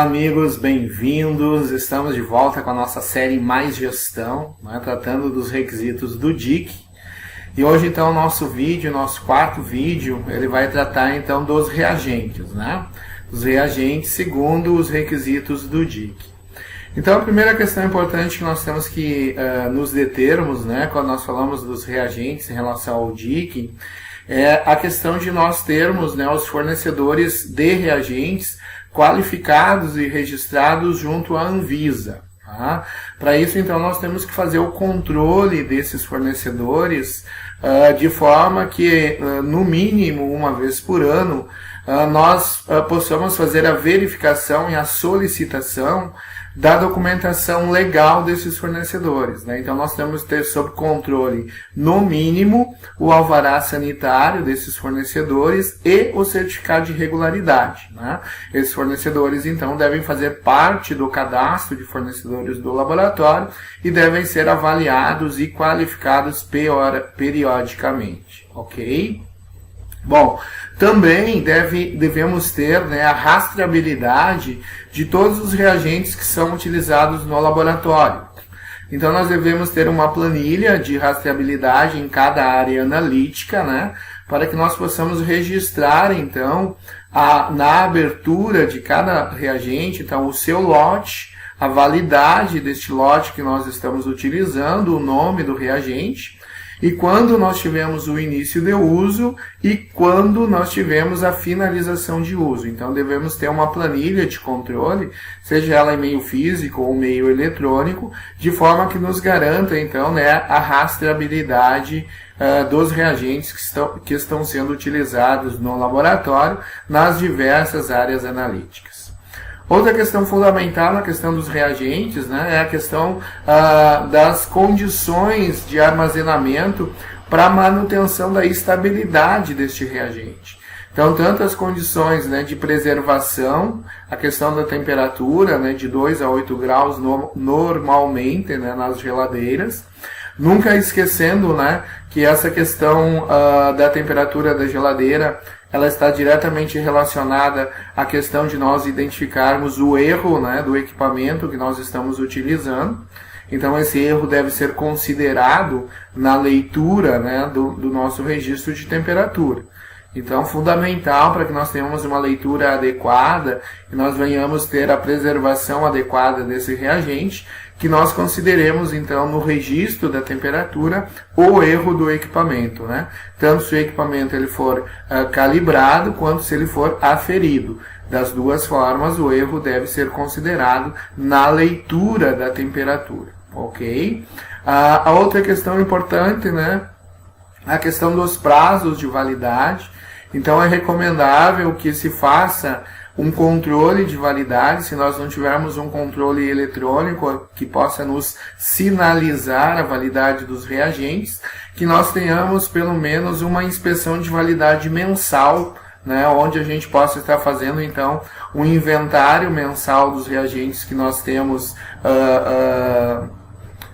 Olá amigos, bem-vindos. Estamos de volta com a nossa série Mais Gestão, né, tratando dos requisitos do DIC. E hoje então o nosso quarto vídeo, ele vai tratar então dos reagentes, né? Os reagentes segundo os requisitos do DIC. Então a primeira questão importante que nós temos que nos determos, né, quando nós falamos dos reagentes em relação ao DIC, é a questão de nós termos, né, os fornecedores de reagentes qualificados e registrados junto à Anvisa. Tá? Para isso, então, nós temos que fazer o controle desses fornecedores de forma que, no mínimo, uma vez por ano, nós possamos fazer a verificação e a solicitação da documentação legal desses fornecedores, né? Então nós temos que ter sob controle, no mínimo, o alvará sanitário desses fornecedores e o certificado de regularidade, né? Esses fornecedores, então, devem fazer parte do cadastro de fornecedores do laboratório e devem ser avaliados e qualificados periodicamente, ok? Bom, também devemos ter, né, a rastreabilidade de todos os reagentes que são utilizados no laboratório. Então nós devemos ter uma planilha de rastreabilidade em cada área analítica, né, para que nós possamos registrar então na abertura de cada reagente, então o seu lote, a validade deste lote que nós estamos utilizando, o nome do reagente, e quando nós tivemos o início de uso e quando nós tivemos a finalização de uso. Então devemos ter uma planilha de controle, seja ela em meio físico ou meio eletrônico, de forma que nos garanta então, né, a rastreabilidade dos reagentes que estão sendo utilizados no laboratório nas diversas áreas analíticas. Outra questão fundamental na questão dos reagentes, né, é a questão das condições de armazenamento para a manutenção da estabilidade deste reagente. Então, tanto as condições, né, de preservação, a questão da temperatura, né, de 2 a 8 graus normalmente, né, nas geladeiras, nunca esquecendo, né, que essa questão da temperatura da geladeira, ela está diretamente relacionada à questão de nós identificarmos o erro, né, do equipamento que nós estamos utilizando. Então esse erro deve ser considerado na leitura, né, do nosso registro de temperatura. Então, fundamental para que nós tenhamos uma leitura adequada e nós venhamos ter a preservação adequada desse reagente, que nós consideremos, então, no registro da temperatura, o erro do equipamento, né? Tanto se o equipamento ele for calibrado, quanto se ele for aferido. Das duas formas, o erro deve ser considerado na leitura da temperatura, ok? A outra questão importante, né? A questão dos prazos de validade. Então é recomendável que se faça um controle de validade, se nós não tivermos um controle eletrônico que possa nos sinalizar a validade dos reagentes, que nós tenhamos pelo menos uma inspeção de validade mensal, né, onde a gente possa estar fazendo então um inventário mensal dos reagentes que nós temos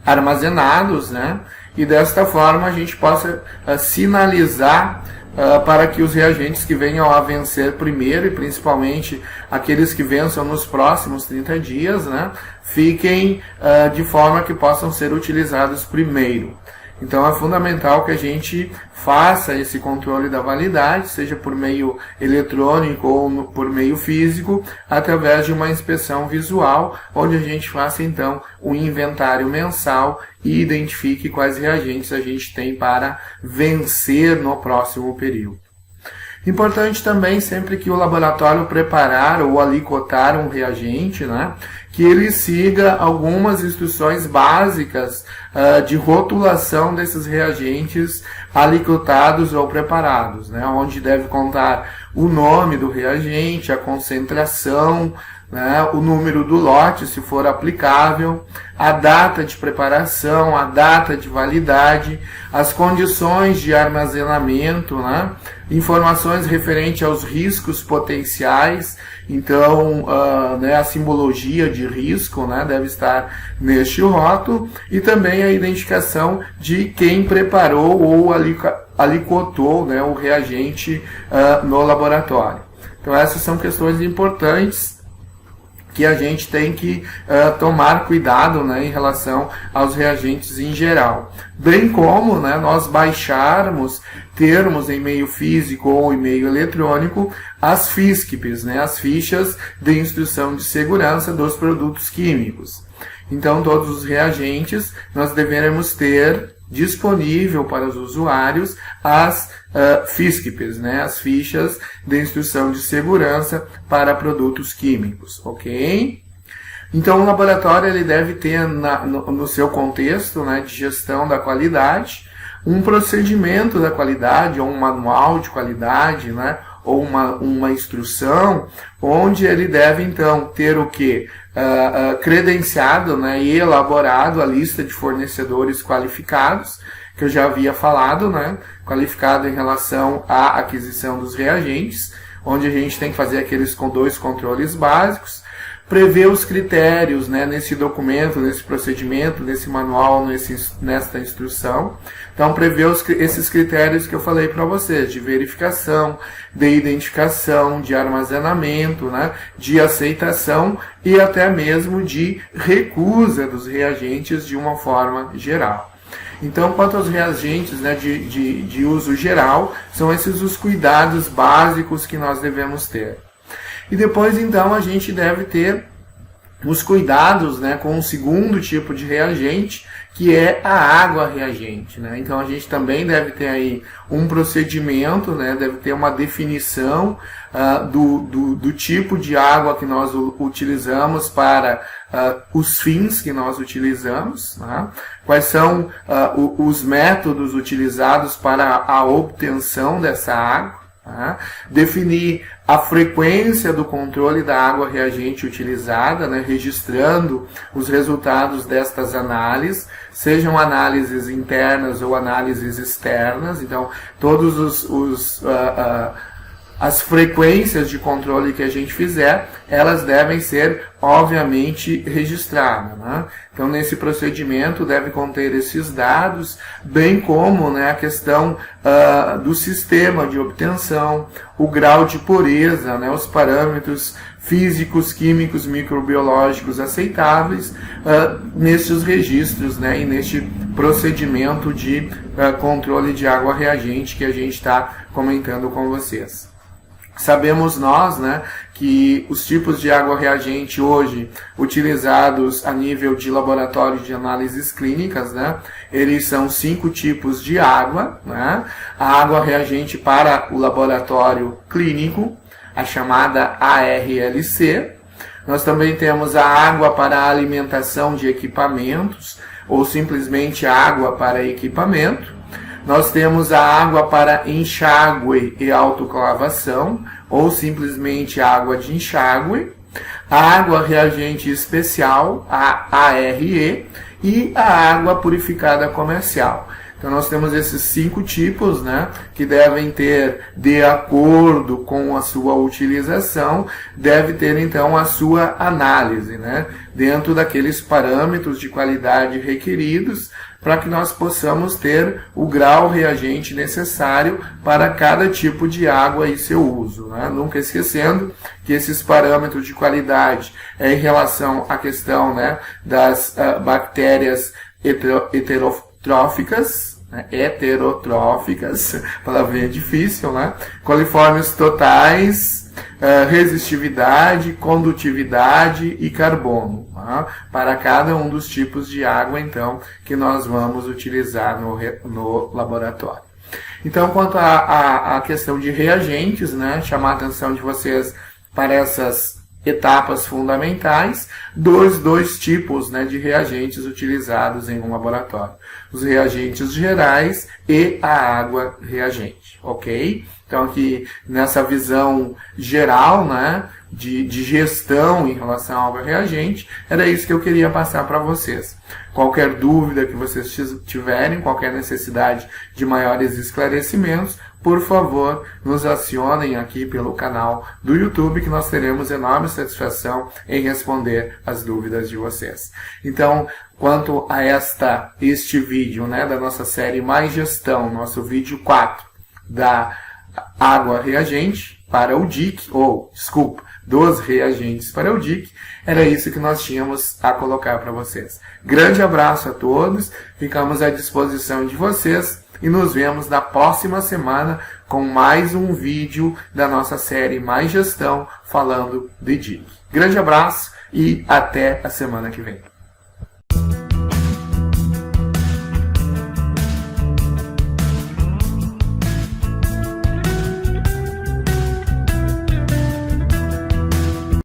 armazenados, né, e desta forma a gente possa sinalizar para que os reagentes que venham a vencer primeiro, e principalmente aqueles que vençam nos próximos 30 dias, né, fiquem de forma que possam ser utilizados primeiro. Então é fundamental que a gente faça esse controle da validade, seja por meio eletrônico ou por meio físico, através de uma inspeção visual, onde a gente faça então um inventário mensal e identifique quais reagentes a gente tem para vencer no próximo período. Importante também, sempre que o laboratório preparar ou alicotar um reagente, né, que ele siga algumas instruções básicas de rotulação desses reagentes alicotados ou preparados, né, onde deve contar o nome do reagente, a concentração, né, o número do lote, se for aplicável, a data de preparação, a data de validade, as condições de armazenamento, né, informações referentes aos riscos potenciais. Então, a simbologia de risco, né, deve estar neste rótulo, e também a identificação de quem preparou ou alicotou, né, o reagente no laboratório. Então, essas são questões importantes que a gente tem que tomar cuidado, né, em relação aos reagentes em geral. Bem como, né, nós baixarmos, termos em meio físico ou em meio eletrônico as FISCPs, né, as fichas de instrução de segurança dos produtos químicos. Então, todos os reagentes nós deveremos ter disponível para os usuários as FISCPs, né, as fichas de instrução de segurança para produtos químicos, ok? Então, o laboratório ele deve ter no seu contexto, né, de gestão da qualidade, um procedimento da qualidade, ou um manual de qualidade, né, ou uma instrução, onde ele deve, então, ter o quê? Credenciado, né, e elaborado a lista de fornecedores qualificados, que eu já havia falado, né, qualificado em relação à aquisição dos reagentes, onde a gente tem que fazer aqueles com 2 controles básicos, prever os critérios, né, nesse documento, nesse procedimento, nesse manual, nesta instrução. Então, prever esses critérios que eu falei para vocês, de verificação, de identificação, de armazenamento, né, de aceitação e até mesmo de recusa dos reagentes de uma forma geral. Então, quanto aos reagentes, né, de uso geral, são esses os cuidados básicos que nós devemos ter. E depois, então, a gente deve ter os cuidados, né, com o segundo tipo de reagente, que é a água reagente, né? Então, a gente também deve ter aí um procedimento, né, deve ter uma definição do tipo de água que nós utilizamos para os fins que nós utilizamos, né? Quais são os métodos utilizados para a obtenção dessa água. Definir a frequência do controle da água reagente utilizada, né, registrando os resultados destas análises, sejam análises internas ou análises externas. Então, todos as frequências de controle que a gente fizer, elas devem ser, obviamente, registradas, né? Então, nesse procedimento, deve conter esses dados, bem como, né, a questão do sistema de obtenção, o grau de pureza, né, os parâmetros físicos, químicos, microbiológicos aceitáveis nesses registros, né, e neste procedimento de controle de água reagente que a gente está comentando com vocês. Sabemos nós, né, que os tipos de água reagente hoje utilizados a nível de laboratório de análises clínicas, né, eles são 5 tipos de água, né, a água reagente para o laboratório clínico, a chamada ARLC. Nós também temos a água para a alimentação de equipamentos, ou simplesmente água para equipamento. Nós temos a água para enxágue e autoclavação, ou simplesmente água de enxágue, a água reagente especial, a ARE, e a água purificada comercial. Então, nós temos esses 5 tipos, né, que devem ter, de acordo com a sua utilização, deve ter, então, a sua análise, né, dentro daqueles parâmetros de qualidade requeridos, para que nós possamos ter o grau reagente necessário para cada tipo de água e seu uso, né? Nunca esquecendo que esses parâmetros de qualidade é em relação à questão, né, das bactérias heterotróficas, palavrinha difícil, né? Coliformes totais, resistividade, condutividade e carbono, tá? Para cada um dos tipos de água, então, que nós vamos utilizar no laboratório. Então, quanto à questão de reagentes, né, chamar a atenção de vocês para essas etapas fundamentais dos 2 tipos, né, de reagentes utilizados em um laboratório. Os reagentes gerais e a água reagente, ok? Então, aqui nessa visão geral, né, de gestão em relação à água reagente, era isso que eu queria passar para vocês. Qualquer dúvida que vocês tiverem, qualquer necessidade de maiores esclarecimentos, por favor, nos acionem aqui pelo canal do YouTube, que nós teremos enorme satisfação em responder as dúvidas de vocês. Então, quanto a este vídeo, né, da nossa série Mais Gestão, nosso vídeo 4 da água reagente para o DIC, dos reagentes para o DIC. Era isso que nós tínhamos a colocar para vocês. Grande abraço a todos, ficamos à disposição de vocês e nos vemos na próxima semana com mais um vídeo da nossa série Mais Gestão falando de DIC. Grande abraço e até a semana que vem.